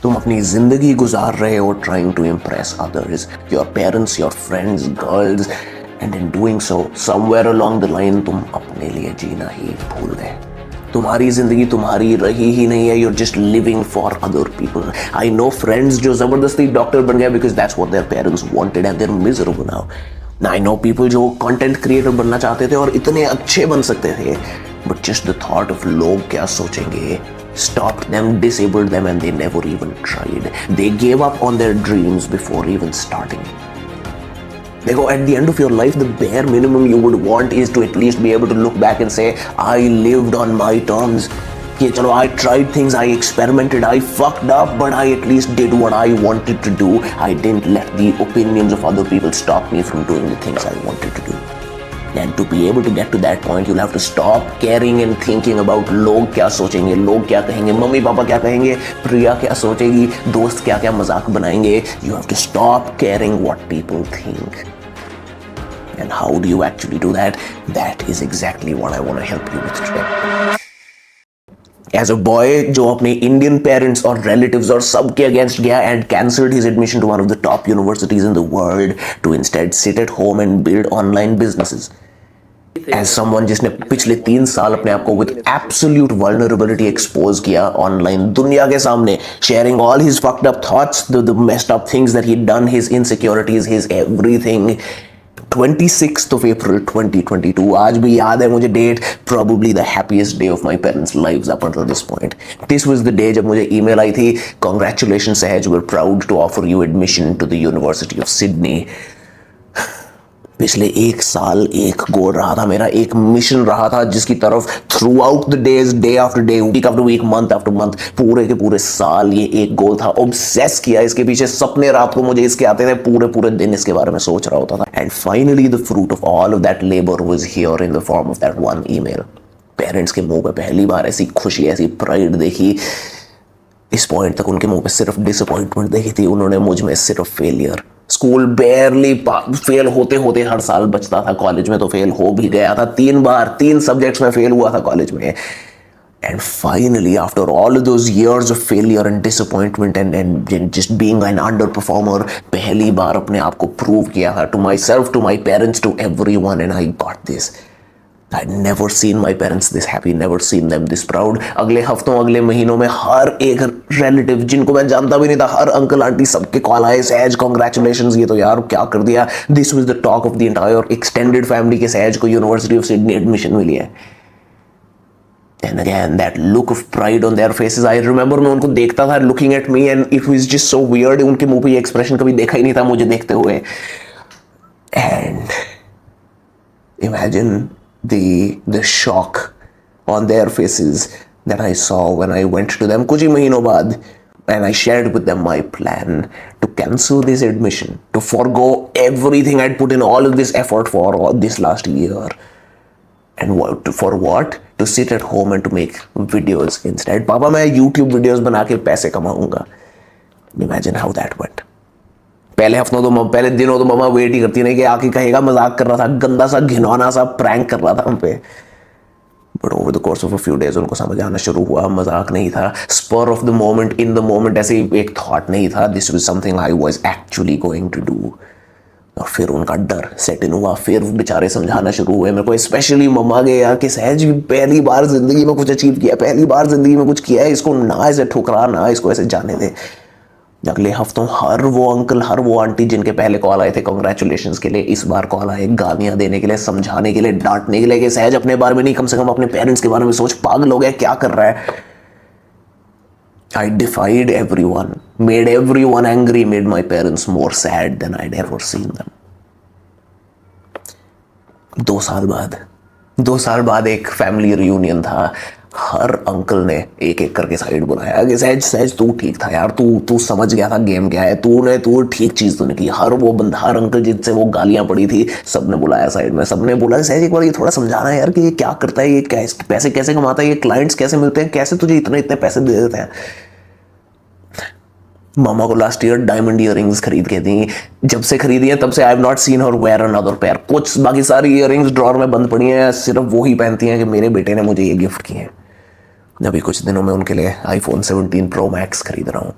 तुम अपनी जिंदगी गुजार रहे हो trying to impress others, your parents, your friends, girls, and in doing so somewhere along the line तुम अपने लिए जीना ही भूल गए। तुम्हारी जिंदगी तुम्हारी रही ही नहीं है, you're just living for other people. I know friends जो जबरदस्ती डॉक्टर बन गए because that's what their parents wanted and they are miserable now. I know people जो कंटेंट क्रिएटर बनना चाहते थे और इतने अच्छे बन सकते थे, but just the thought of लोग क्या सोचेंगे stopped them, disabled them, and they never even tried. They gave up on their dreams before even starting. देखो, at the end of your life, the bare minimum you would want is to at least be able to look back and say, I lived on my terms. कि चलो, I tried things, I experimented, I fucked up, but I at least did what I wanted to do. I didn't let the opinions of other people stop me from doing the things I wanted to do. And to be able to get to that point, you'll have to stop caring and thinking about लोग क्या सोचेंगे, लोग क्या कहेंगे, mummy papa क्या कहेंगे, प्रिया क्या सोचेगी, दोस्त क्या क्या मजाक बनाएंगे. You have to stop caring what people think. And how do you actually do that? That is exactly what I want to help you with today. As a boy जो अपने इंडियन पेरेंट्स और relatives और सबके against गया and cancelled his admission to one of the top universities in the world to instead sit at home and build online businesses. As someone जिसने पिछले 3 साल अपने आप को with absolute vulnerability expose किया ऑनलाइन दुनिया के सामने, sharing all his fucked up thoughts, the messed up things that he'd done, his insecurities, his everything. 26th of April 2022, आज भी याद है मुझे date, probably the happiest day of my parents' lives up until this point. This was the day जब मुझे email आई थी, congratulations Sahaj, we're proud to offer you admission to the University of Sydney. पिछले 1 साल एक गोल रहा था मेरा, एक मिशन रहा था जिसकी तरफ throughout the days, day after day, week after week, month after month, पूरे के पूरे साल ये एक गोल था. ऑब्सेस किया इसके पीछे, सपने रात को मुझे इसके आते थे, पूरे पूरे दिन इसके बारे में सोच रहा होता था. And finally the fruit of all of that labour was here in the form of that one email. Parents के मुंह पे पहली बार ऐसी खुशी, ऐसी प्राइड देखी. इस पॉइंट तक उनके मुंह पे सिर्फ डिसअपॉइंटमेंट देखी थी, उन्होंने मुझ में सिर्फ फेलियर. स्कूल बेयरली फेल होते होते हर साल बचता था, कॉलेज में तो फेल हो भी गया था 3 बार, 3 सब्जेक्ट्स में फेल हुआ था कॉलेज में. And finally after all those years of failure and disappointment and just being an underperformer, पहली बार अपने आप को प्रूव किया था to myself, to my parents, to everyone, and I got this. I'd never seen my parents this happy, never seen them this proud. अगले हफ्तों, अगले महीनों में हर एक रिलेटिव जिनको मैं जानता भी नहीं था, हर अंकल आंटी सबके कॉल आए, सहज कॉन्ग्रेचुलेशंस, ये तो यार क्या कर दिया. This was the talk of the entire extended family के सहज को यूनिवर्सिटी ऑफ सिडनी एडमिशन मिली है. And again, that look of pride on their faces, I remember मैं उनको देखता था looking at me and it was just so weird. उनके मुंह पे ये एक्सप्रेशन कभी देखा ही नहीं था मुझे देखते हुए. And imagine the shock on their faces that I saw when I went to them कुछ ही महीनों बाद and I shared with them my plan to cancel this admission, to forgo everything I'd put in all of this effort for all this last year, and for what? To sit at home and to make videos instead. पापा मैं YouTube videos बना के पैसे कमाऊंगा. Imagine how that went. पहले दिनों तो मम्मा wait ही करती नहीं कि आके कहेगा मजाक कर रहा था, गंदा सा घिनौना सा प्रैंक कर रहा था हम पे. But over the course of a few days उनको समझ आना शुरू हुआ, मजाक नहीं था, spur of the moment, in the moment, ऐसे एक थॉट नहीं था. This was something I was actually going to do. और फिर उनका डर सेट इन हुआ, फिर बेचारे समझाना शुरू हुए मेरे को, स्पेशली मम्मा के यार कि सहज पहली बार जिंदगी में कुछ अचीव किया, पहली बार जिंदगी में कुछ किया है, इसको ना ऐसे ठुकरा, ना इसको ऐसे जाने दे. अगले हफ्तों हर वो अंकल, हर वो आंटी जिनके पहले कॉल आए थे कॉन्ग्रेचुलेशंस के लिए, इस बार कॉल आए गालियां देने के लिए, समझाने के लिए, डांटने के लिए कि सहज अपने बारे में नहीं, कम से कम अपने पेरेंट्स के बारे में सोच, पागल हो गया, क्या कर रहा है. I defied everyone, made everyone angry, made my parents more sad than I'd ever seen them. 2 साल बाद एक फैमिली रियूनियन था. हर अंकल ने एक एक करके साइड बुलाया कि सहज तू ठीक था यार, तू समझ गया था गेम क्या है, तू ठीक चीज तूने की. हर वो बंदा, हर अंकल जिनसे वो गालियां पड़ी थी, सबने बुलाया साइड में, सबने बोला सहज एक बार ये थोड़ा समझाना है यार कि ये क्या करता है, ये पैसे कैसे कमाता है, ये क्लाइंट्स कैसे मिलते हैं, कैसे तुझे इतने पैसे दे देते हैं. मामा को लास्ट ईयर डायमंड ईयरिंग्स खरीद के दी, जब से खरीदी है तब से I have not seen her wear another pair. कुछ बाकी सारी ईयरिंग्स ड्रॉर में बंद पड़ी हैं, सिर्फ वो ही पहनती हैं कि मेरे बेटे ने मुझे ये गिफ्ट किए हैं. अभी कुछ दिनों में उनके लिए iPhone 17 Pro Max खरीद रहा हूँ.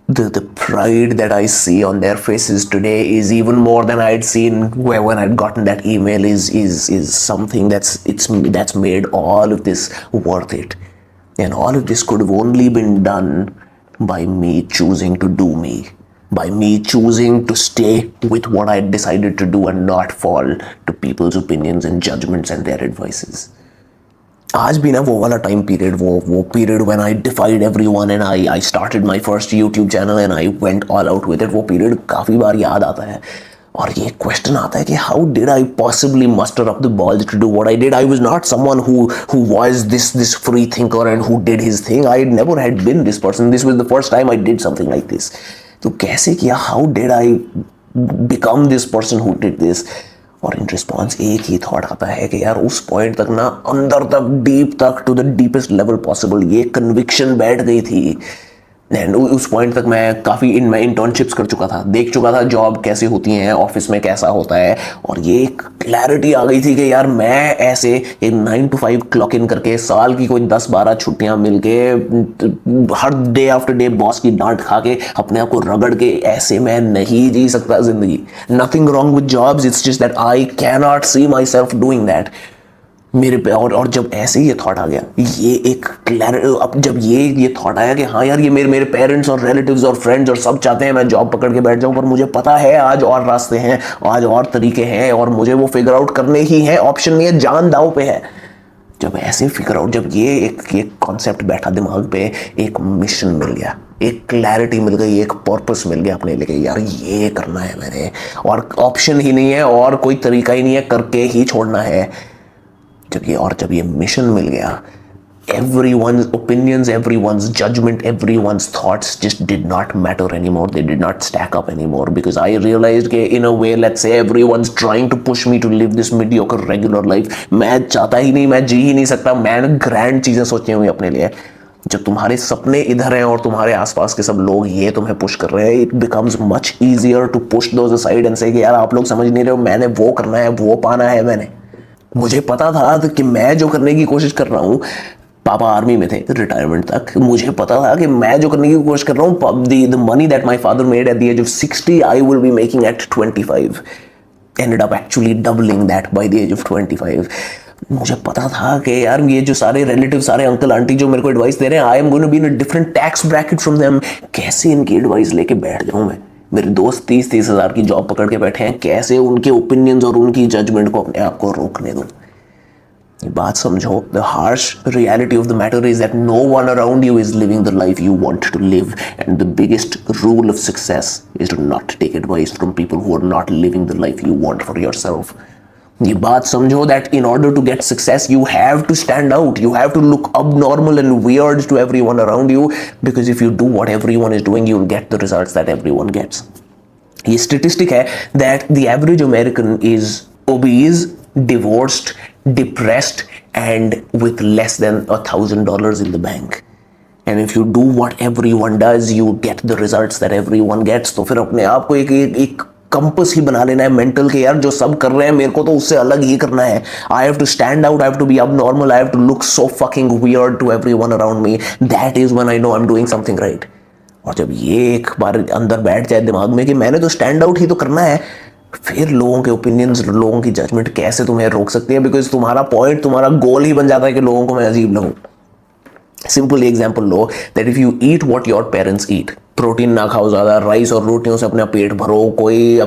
the pride that I see on their faces today is even more than I'd seen when I'd gotten that email is something that's made all of this worth it. And all of this could have only been done by me choosing to do me, by me choosing to stay with what I decided to do and not fall to people's opinions and judgments and their advices. आज भी ना वो वाला time period, वो period when I डिफाइड everyone and I started my first YouTube channel and I went all out with it, वो period काफ़ी बार याद आता है और ये क्वेश्चन आता है कि how did I possibly muster up the balls to do what I did. I was not someone who was this free thinker and who did his thing. I never had been this person. This was the first time I did something like this. तो कैसे किया, how did I become this person who did this. और in response एक ही thought आता है कि यार उस पॉइंट तक ना, अंदर तक, डीप तक, to the deepest level possible ये कन्विक्शन बैठ गई थी. एंड उस पॉइंट तक मैं काफ़ी मैं इंटर्नशिप्स कर चुका था, देख चुका था जॉब कैसी होती हैं, ऑफिस में कैसा होता है, और ये एक क्लैरिटी आ गई थी कि यार मैं ऐसे एक 9 to 5 क्लॉक इन करके साल की कोई 10-12 छुट्टियां मिलके हर डे आफ्टर डे बॉस की डांट खा के अपने आप को रगड़ के ऐसे मैं नहीं जी सकता जिंदगी. Nothing wrong with jobs, it's just that I can not see myself doing that मेरे पे. और जब ऐसे ही ये थॉट आ गया, ये एक अब जब ये थॉट आया कि हाँ यार ये मेरे पेरेंट्स और रिलेटिव्स और फ्रेंड्स और सब चाहते हैं मैं जॉब पकड़ के बैठ जाऊं, पर मुझे पता है आज और रास्ते हैं, आज और तरीके हैं और मुझे वो फिगर आउट करने ही हैं, ऑप्शन नहीं है, जान दाव पे है. जब ऐसे फिगर आउट, जब ये एक कॉन्सेप्ट बैठा दिमाग पे, एक मिशन मिल गया, एक क्लैरिटी मिल गई, एक पर्पस मिल गया अपने लिए, यार ये करना है मैंने और ऑप्शन ही नहीं है और कोई तरीका ही नहीं है, करके ही छोड़ना है. जब ये मिशन मिल गया, everyone's opinions, everyone's judgment, everyone's thoughts just did not matter anymore. They did not stack up anymore because I realized कि in a way, let's say everyone's trying to push me to live this mediocre regular life. मैं चाहता ही नहीं, मैं जी ही नहीं सकता. मैंने grand चीज़ें सोची हुई अपने लिए. जब तुम्हारे सपने इधर हैं और तुम्हारे आसपास के सब लोग ये तुम्हें पुश कर रहे हैं, it becomes much easier to push those aside and say कि यार आप लोग समझ नहीं रहे हो, मैंने वो करना है, वो पाना है. मैंने मुझे पता था कि मैं जो करने की कोशिश कर रहा हूँ, पापा आर्मी में थे रिटायरमेंट तक, मुझे पता था कि मैं जो करने की कोशिश कर रहा हूँ, the money that my father made at the age of 60 I will be making at 25. Ended up actually doubling that by the age of 25. मुझे पता था कि यार ये जो सारे रिलेटिव, सारे अंकल आंटी जो मेरे को एडवाइस दे रहे हैं, I am going to be in a different tax bracket from them. कैसे इनकी एडवाइस लेके बैठ जाऊँ मैं. मेरे दोस्त 30-30 हज़ार की जॉब पकड़ के बैठे हैं, कैसे उनके ओपिनियंस और उनकी जजमेंट को अपने आप को रोकने दूँ. ये बात समझो. The harsh reality of the matter is that no one around you is living the life you want to live, and the biggest rule of success is to not take advice from people who are not living the life you want for yourself. ये बात समझो that in order to get success you have to stand out, you have to look abnormal and weird to everyone around you, because if you do what everyone is doing, you will get the results that everyone gets. ये statistic है that the average American is obese, divorced, depressed, and with less than $1,000 in the bank. And if you do what everyone does, you get the results that everyone gets. तो फिर अपने आप को एक compass ही बना लेना है मेंटल के, यार जो सब कर रहे हैं मेरे को तो उससे अलग ही करना है. I have to stand out, I have to be abnormal, I have to look so fucking weird to everyone around me. That is when I know I am doing something right. और जब ये एक बार अंदर बैठ जाए दिमाग में कि मैंने तो स्टैंड आउट ही तो करना है, फिर लोगों के ओपिनियंस, लोगों की जजमेंट कैसे तुम्हें रोक सकती है. बिकॉज तुम्हारा पॉइंट, तुम्हारा गोल ही बन जाता है कि लोगों को मैं अजीब लगूं. सिंपल एग्जाम्पल लो that if you eat what your parents eat, protein ना खाओ ज़्यादा, राइस और रोटियों से अपना पेट भरो, कोई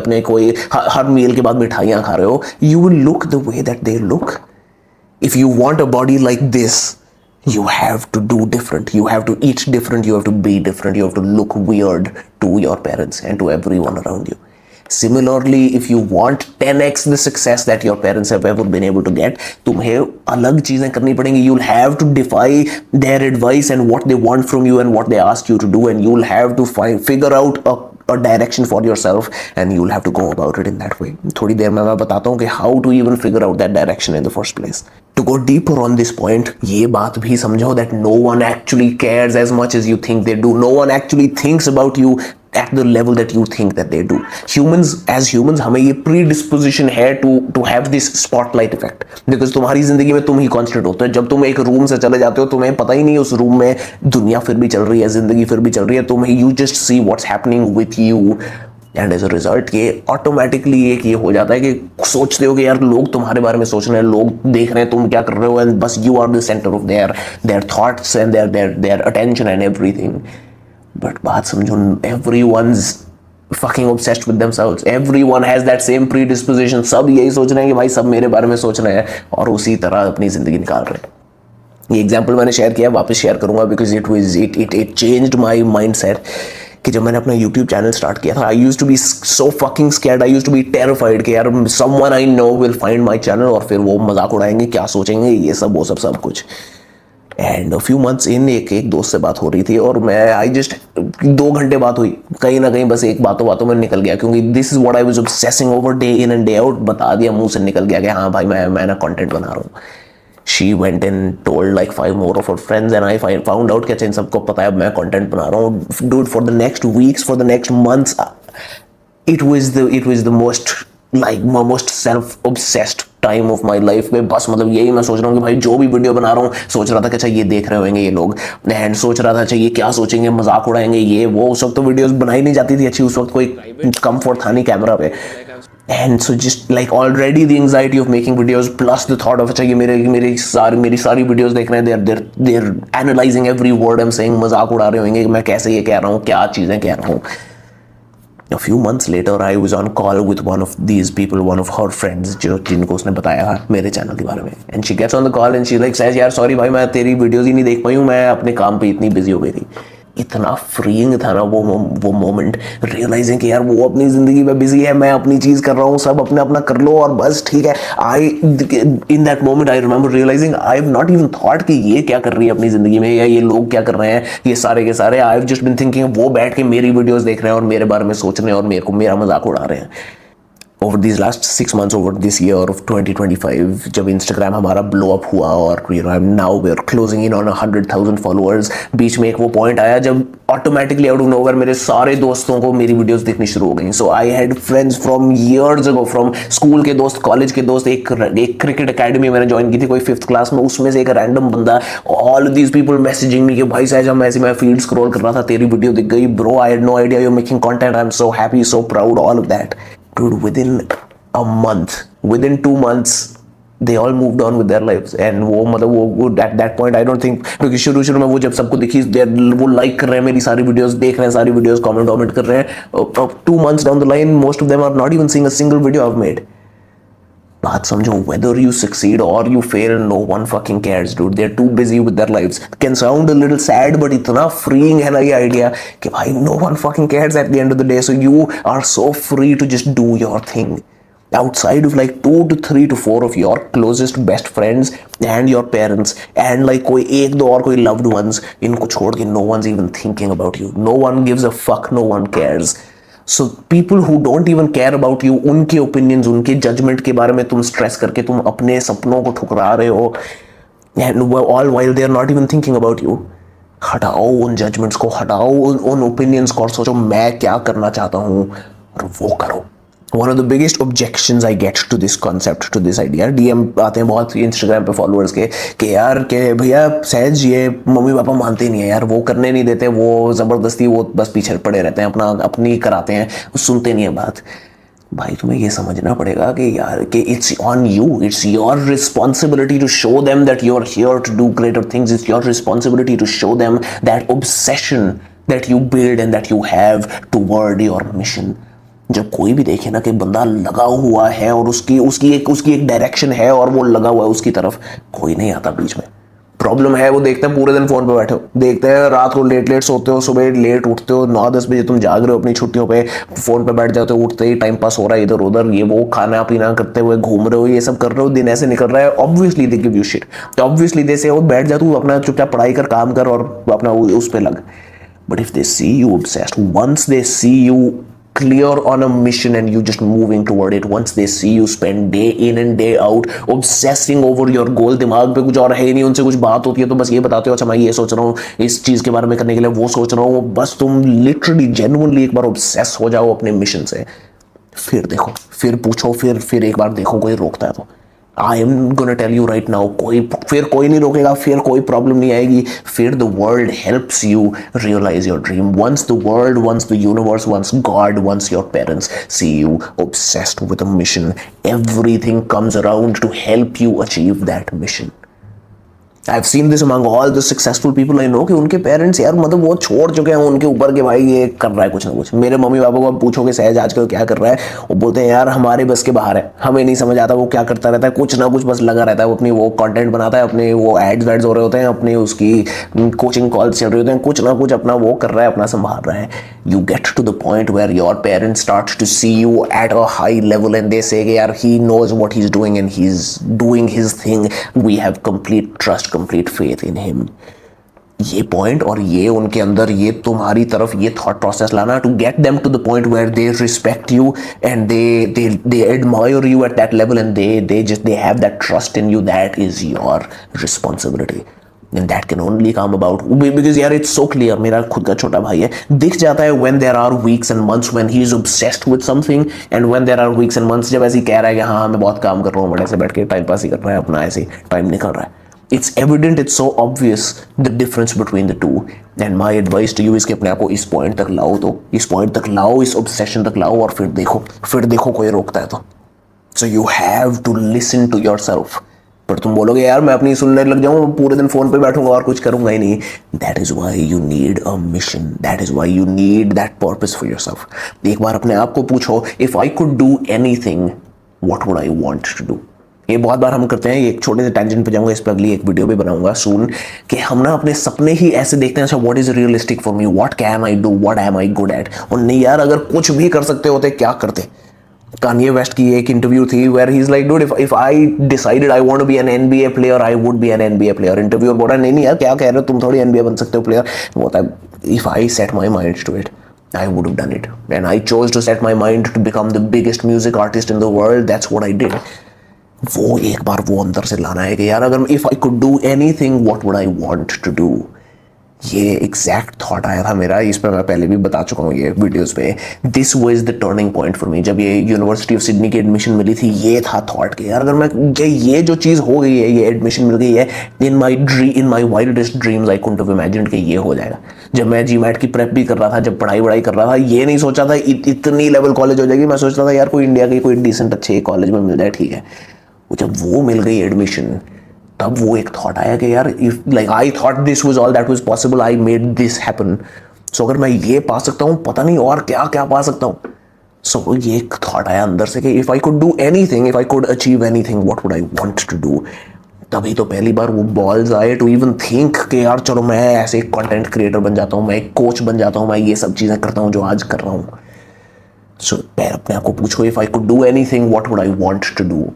हर मील के बाद मिठाइयाँ खा रहे हो, you will look the way that they look. If you want a body like this, you have to do different, you have to eat different, you have to be different, you have to look weird to your parents and to everyone around you. Similarly, if you want 10x the success that your parents have ever been able to get, तुम्हें अलग चीजें करनी पड़ेंगी. You'll have to defy their advice and what they want from you and what they ask you to do, and you'll have to figure out a direction for yourself, and you'll have to go about it in that way. थोड़ी देर में मैं बताता हूँ कि how to even figure out that direction in the first place. To go deeper on this point, ये बात भी समझो that no one actually cares as much as you think they do. No one actually thinks about you at the level that you think that they do. Humans, as humans, हमें ये predisposition है to have this spotlight effect, because तुम्हारी जिंदगी में तुम ही constant होते हो. जब तुम एक रूम से चले जाते हो तुम्हें पता ही नहीं उस रूम में दुनिया फिर भी चल रही है, जिंदगी फिर भी चल रही है, तुम्हें you just see what's happening with you. And as a result ये ऑटोमेटिकली एक ये हो जाता है कि सोचते हो कि यार लोग तुम्हारे बारे में सोच रहे हैं, लोग देख रहे हैं तुम क्या कर रहे हो, एंड बस you are the centre of their thoughts and their attention and everything. But बात समझो, everyone's fucking obsessed with themselves. Everyone has that same predisposition. सब यही सोच रहे हैं कि भाई सब मेरे बारे में सोच रहे हैं और उसी तरह अपनी जिंदगी निकाल रहे हैं. ये एग्जाम्पल मैंने शेयर किया, वापस शेयर करूंगा because it changed my mindset. कि जब मैंने अपना YouTube चैनल स्टार्ट किया था, I used to be so fucking scared, I used to be terrified कि यार someone I know will find my channel और फिर वो मजाक उड़ाएंगे, क्या सोचेंगे, ये सब वो सब कुछ. And a few months in एक दोस्त से बात हो रही थी और मैं आई जस्ट 2 घंटे बात हुई, कहीं ना कहीं बस एक बातों में निकल गया, क्योंकि this is what I was obsessing over day in and day out. बता दिया, मुंह से निकल गया कि हाँ भाई मैं ना कंटेंट बना रहा हूँ. She went and told like 5 more of her friends and I found out कि अच्छा इन सबको पता है अब मैं कंटेंट बना रहा हूँ. Dude, for the next weeks, for the next months, it was the most self-obsessed time of my life. में बस मतलब यही मैं सोच रहा हूँ कि भाई जो भी वीडियो बना रहा हूँ, सोच रहा था कि अच्छा ये देख रहे होंगे ये लोग, एंड सोच रहा था अच्छा ये क्या सोचेंगे, मजाक उड़ाएंगे ये वो. उस वक्त तो वीडियोस बनाई नहीं जाती थी अच्छी, उस वक्त कोई कंफर्ट था नहीं कैमरा पे. And so just like already the anxiety of making videos plus the thought of अच्छा ये मेरी सारी videos देख रहे हैं, they're analyzing every word I'm saying, मजाक उड़ा रहे होंगे कि मैं कैसे ये कह रहा हूँ, क्या चीज़ें कह रहा हूँ. A few months later, I was on call with one of these people, one of her friends, जिनको उसने बताया मेरे चैनल के बारे में. And she gets on the call and she like says, यार sorry भाई मैं तेरी वीडियोज़ ही नहीं देख पाई हूँ, मैं अपने काम पे इतनी बिजी हो गई थी. इतना फ्रीइंग था ना वो मोमेंट, रियलाइजिंग कि यार वो अपनी ज़िंदगी में बिजी है, मैं अपनी चीज़ कर रहा हूँ, सब अपना कर लो और बस ठीक है. In that moment I remember realising I have not even thought कि ये क्या कर रही है अपनी ज़िंदगी में, या ये लोग क्या कर रहे हैं, ये सारे के सारे. I have just been thinking वो बैठ के मेरी वीडियोज़ देख रहे हैं और मेरे बारे में सोच रहे हैं और मेरा मजाक उड़ा रहे हैं. over these last 6 months, over this year of 2025, जब Instagram हमारा blow up हुआ और now we're closing in on 100,000 followers, बीच में एक वो point आया जब automatically out of nowhere मेरे सारे दोस्तों को मेरी videos दिखनी शुरू हो गई. So I had friends from years ago, from school के दोस्त, college के दोस्त, एक cricket academy मैंने join की थी कोई 5th class में, उसमें से एक random बंदा, all of these people messaging me कि भाई साहब मैं feed scroll कर रहा था, तेरी video दिख गई, bro I had no idea you're making content, I'm so happy, so proud, all of that. Dude, within a month, within 2 months, they all moved on with their lives. And वो मतलब वो at that point I don't think, क्योंकि शुरू में वो जब सबको दिखी वो like कर रहे हैं मेरी सारी videos, देख रहे हैं सारी videos, comment कर रहे हैं. 2 months down the line, most of them are not even seeing a single video I've made. बात समझो, whether you succeed or you fail, no one fucking cares, dude. They're too busy with their lives. It can sound a little sad, but इतना freeing है ना ये idea कि भाई no one fucking cares at the end of the day. So you are so free to just do your thing. Outside of like 2 to 3 to 4 of your closest best friends and your parents and like कोई 1-2 और कोई loved ones, इनको छोड़ के no one's even thinking about you. No one gives a fuck. No one cares. So people who don't even care about you, उनके opinions, उनके judgment के बारे में तुम stress करके तुम अपने सपनों को ठुकरा रहे हो, and all while they are not even thinking about you. हटाओ उन judgments को, हटाओ उन opinions को और सोचो मैं क्या करना चाहता हूँ और वो करो. One of the biggest objections I get to this concept, to this idea, DM आते हैं बहुत Instagram पे followers के कि यार के भैया सहज ये मम्मी पापा मानते नहीं है यार, वो करने नहीं देते, वो ज़बरदस्ती वो बस पीछे पड़े रहते हैं, अपनी कराते हैं, सुनते नहीं है बात. भाई तुम्हें ये समझना पड़ेगा कि यार कि it's on you, it's your responsibility to show them that you're here to do greater things. It's your responsibility to show them that obsession that you build and that you have toward your mission. जब कोई भी देखे ना कि बंदा लगा हुआ है और उसकी एक डायरेक्शन है और वो लगा हुआ है उसकी तरफ, कोई नहीं आता बीच में. प्रॉब्लम है वो देखते हैं पूरे दिन फोन पे बैठे हो, देखते हैं रात को लेट सोते हो, सुबह लेट उठते हो, 9-10 बजे तुम जाग रहे हो अपनी छुट्टियों पे, फोन पे बैठ जाते हो, उठते ही टाइम पास हो रहा है इधर उधर, ये वो खाना पीना करते हुए घूम रहे हो, ये सब कर रहे हो, दिन ऐसे निकल रहा है. Obviously they give you shit, तो ऑब्वियसली दे से बैठ जा, तू अपना चुपचाप पढ़ाई कर, काम कर और अपना उस पर लग. But if they see you obsessed, once they see you clear on a mission and you just moving toward it. Once they see you spend day in and day out obsessing over your goal, दिमाग पे कुछ और है ही नहीं, उनसे कुछ बात होती है तो बस ये बताते हो अच्छा मैं ये सोच रहा हूँ, इस चीज के बारे में करने के लिए वो सोच रहा हूँ, बस तुम लिटरली जेन्युइनली एक बार ऑब्सेस हो जाओ अपने मिशन से, फिर देखो, फिर पूछो, फिर एक बार देखो कोई रोकता है तो। I am gonna tell you right now, कोई नहीं रोकेगा, फिर कोई प्रॉब्लम नहीं आएगी, फिर the world helps you realise your dream. Once the world, once the universe, once God, once your parents see you obsessed with a mission, everything comes around to help you achieve that mission. I've seen this among all the successful people I know कि उनके parents यार मतलब वो छोड़ चुके हैं उनके ऊपर के भाई ये कर रहा है कुछ ना कुछ। मेरे मम्मी पापा को आप पूछोगे सहज आजकल क्या कर रहा है, वो बोलते हैं यार हमारे बस के बाहर है, हमें नहीं समझ आता वो क्या करता रहता है, कुछ ना कुछ बस लगा रहता है, वो अपनी वो कंटेंट बनाता है, अपने वो एड्स वैड्स हो रहे होते हैं, अपनी उसकी कोचिंग कॉल्स चल रहे होते हैं, कुछ ना कुछ अपना वो कर रहा है, अपना संभाल रहा है। You get to the point where your parents start to see you at a high level and they say यार he knows what he's doing and he's doing his thing, we have complete trust, complete faith in him. ये point और ये उनके अंदर ये तुम्हारी तरफ ये थॉट प्रोसेस लाना to get them to the point where they respect you and they admire you at that level and they have that trust in you, that is your responsibility. And that can only come about because यार it's so clear, मेरा खुद का छोटा भाई है, दिख जाता है when there are weeks and months when he is obsessed with something and when there are weeks and months जब ऐसे ही कह रहा है कि हाँ मैं बहुत काम कर रहा हूँ, बड़े से बैठ के टाइम पास ही कर रहा है अपना, ऐसे टाइम निकल रहा है। It's evident, it's so obvious the difference between the two. And my advice to you is कि अपने आप को इस पॉइंट तक लाओ, तो इस पॉइंट तक लाओ, इस ऑब्सेशन तक लाओ और फिर देखो कोई रोकता है तो। So you have to listen to yourself. पर तुम बोलोगे यार मैं अपनी सुनने लग जाऊँ, पूरे दिन फोन पे बैठूंगा और कुछ करूंगा ही नहीं। That is why you need a mission. That is why you need that purpose for yourself. एक बार अपने आप को पूछो, if I could do anything, what would I want to do? ये बहुत बार हम करते हैं, एक छोटे से टेंशन पे जाऊंगा, इस पर अगली एक वीडियो भी बनाऊंगा सून, कि हम ना अपने सपने ही ऐसे देखते हैं, अच्छा what is realistic for me, what can I do, what am I good at. और नहीं यार, अगर कुछ भी कर सकते होते क्या करते। कान्ये वेस्ट की एक इंटरव्यू थी where he is like dude if I decided I want to be an NBA player I would be an NBA player. Interviewer बोल रहा है नहीं यार क्या कह रहे हो, तुम थोड़ी एनबीए बन सकते हो प्लेयर। बोलता है if I set my mind to it I would have done it and I chose to set my mind to become the biggest music artist in the world. That's what I did. वो एक बार वो अंदर से लाना है कि यार अगर if I could do anything what would I want to do. ये एग्जैक्ट थॉट आया था मेरा, इस पर मैं पहले भी बता चुका हूँ ये वीडियोस पे। This was the turning point for me. जब ये यूनिवर्सिटी ऑफ सिडनी की एडमिशन मिली थी, ये था थॉट कि यार अगर मैं ये जो चीज़ हो गई है, ये एडमिशन मिल गई है, in my wildest dreams I couldn't have imagined कि ये हो जाएगा। जब मैं जीमैट की प्रेप भी कर रहा था, जब पढ़ाई कर रहा था, ये नहीं सोचा था इतनी लेवल कॉलेज हो जाएगी। मैं सोच रहा था यार कोई इंडिया की कोई डिसेंट अच्छे कॉलेज में मिल जाए, ठीक है। जब वो मिल गई एडमिशन, तब वो एक थॉट आया कि यार if like I thought this was all that was possible, I made this happen. So अगर मैं ये पा सकता हूँ, पता नहीं और क्या क्या पा सकता हूँ। सो ये एक थॉट आया अंदर से कि if I could do anything, if I could achieve anything, what would I want to do. तभी तो पहली बार वो बॉल्स आए टू इवन थिंक कि यार चलो मैं ऐसे एक कंटेंट क्रिएटर बन जाता हूँ, मैं एक कोच बन जाता हूँ, मैं ये सब चीज़ें करता हूँ जो आज कर रहा हूँ। सो अपने आप को पूछो, if I could do anything what would I want to do.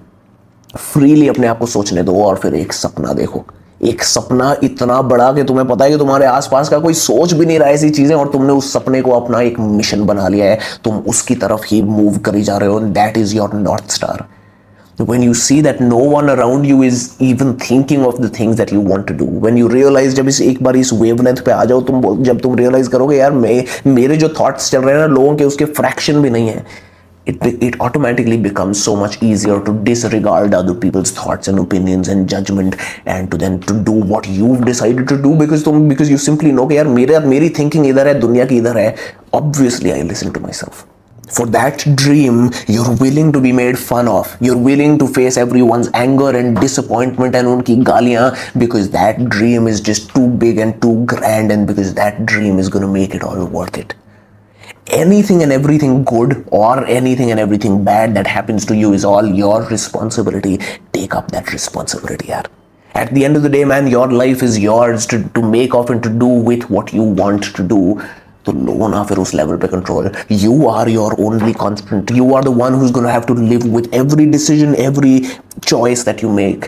Freely अपने आप को सोचने दो और फिर एक सपना देखो, एक सपना इतना बड़ा कि तुम्हें पता है कि तुम्हारे आसपास का कोई सोच भी नहीं रहा ऐसी चीजें, और तुमने उस सपने को अपना एक मिशन बना लिया है, तुम उसकी तरफ ही मूव करी जा रहे हो। That is your north star. When you see that no one around you is even thinking of the things that you want to do, when you realize, जब इस एक बार इस wavelength पे आ जाओ जब तुम realize करोगे यार मेरे जो thoughts चल रहे हैं ना लोगों के, उसके fraction भी नहीं है, it automatically becomes so much easier to disregard other people's thoughts and opinions and judgment and to do what you've decided to do because you simply know कि यार मेरी thinking इधर है, दुनिया की इधर है। Obviously I listen to myself. For that dream, you're willing to be made fun of. You're willing to face everyone's anger and disappointment and उनकी गालियाँ, because that dream is just too big and too grand, and because that dream is going to make it all worth it. Anything and everything good or anything and everything bad that happens to you is all your responsibility. Take up that responsibility, yaar. At the end of the day, man, your life is yours to make off and to do with what you want to do. तो लो ना फिर उस level पे control. You are your only constant, you are the one who is gonna have to live with every decision, every choice that you make.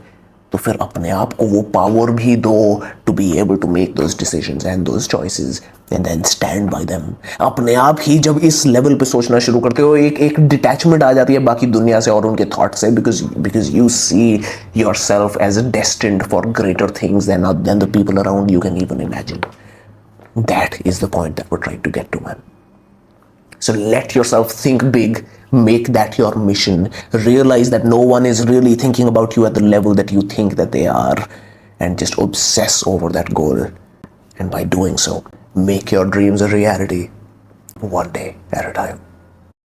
तो फिर अपने आप को वो पावर भी दो to be able to make those decisions and those choices and then stand by them. अपने आप ही जब इस लेवल पे सोचना शुरू करते हो, एक डिटैचमेंट आ जाती है बाकी दुनिया से और उनके थॉट से, because you see yourself as a destined for greater things than the people around you can even imagine. That is the point that we are trying to get to, man. So let yourself think big, make that your mission, realize that no one is really thinking about you at the level that you think that they are, and just obsess over that goal. And by doing so, make your dreams a reality, one day at a time.